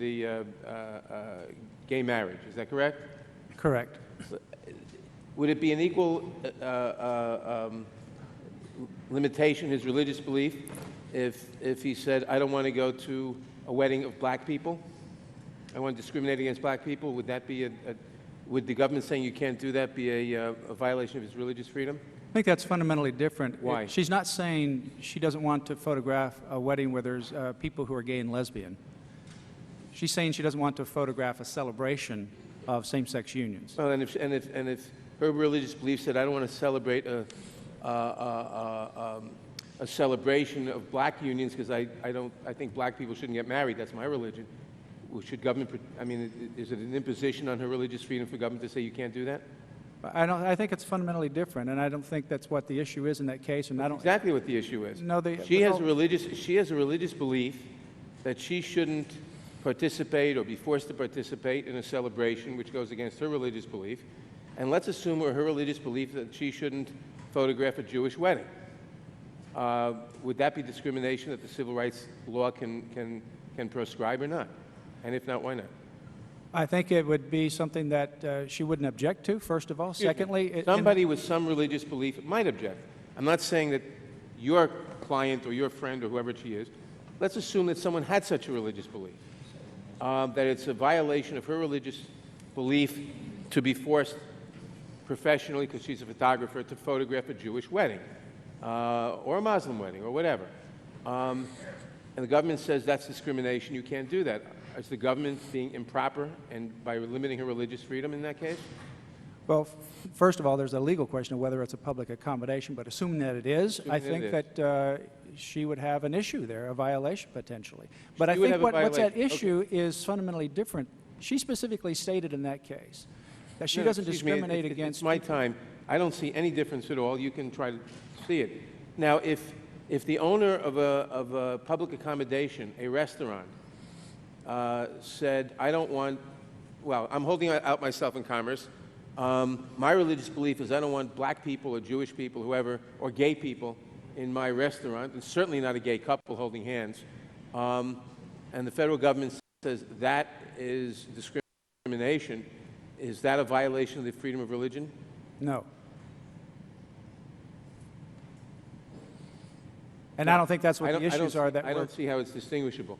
the gay marriage. Is that correct? Correct. Would it be an equal limitation, his religious belief, if he said, I don't want to go to a wedding of black people? I want to discriminate against black people? Would that be would the government saying you can't do that be a violation of his religious freedom? I think that's fundamentally different. Why? She's not saying she doesn't want to photograph a wedding where there's people who are gay and lesbian. She's saying she doesn't want to photograph a celebration of same-sex unions. Well, and if her religious belief said, I don't want to celebrate a celebration of black unions because I think black people shouldn't get married. That's my religion. Should government? I mean, is it an imposition on her religious freedom for government to say you can't do that? I think it's fundamentally different, and I don't think that's what the issue is in that case. And I don't exactly what the issue is. No, she has a religious belief that she shouldn't participate or be forced to participate in a celebration which goes against her religious belief. And let's assume her religious belief that she shouldn't photograph a Jewish wedding. Would that be discrimination that the civil rights law can proscribe or not? And if not, why not? I think it would be something that she wouldn't object to, first of all. Secondly, somebody with some religious belief might object. I'm not saying that your client or your friend or whoever she is, let's assume that someone had such a religious belief, that it's a violation of her religious belief to be forced professionally, because she's a photographer, to photograph a Jewish wedding or a Muslim wedding or whatever. And the government says that's discrimination, you can't do that. Is the government being improper and by limiting her religious freedom in that case? Well, first of all, there's a legal question of whether it's a public accommodation, but assuming that it is, I think that she would have an issue there, a violation potentially. But I think what's at issue is fundamentally different. She specifically stated in that case that she doesn't discriminate against... It's my time. I don't see any difference at all. You can try to see it. Now, if the owner of a public accommodation, a restaurant, said, I don't want, well, I'm holding out myself in commerce. My religious belief is I don't want black people or Jewish people, whoever, or gay people in my restaurant, and certainly not a gay couple holding hands. And the federal government says that is discrimination. Is that a violation of the freedom of religion? No. And I don't think that's what the issues are. I don't see how it's distinguishable.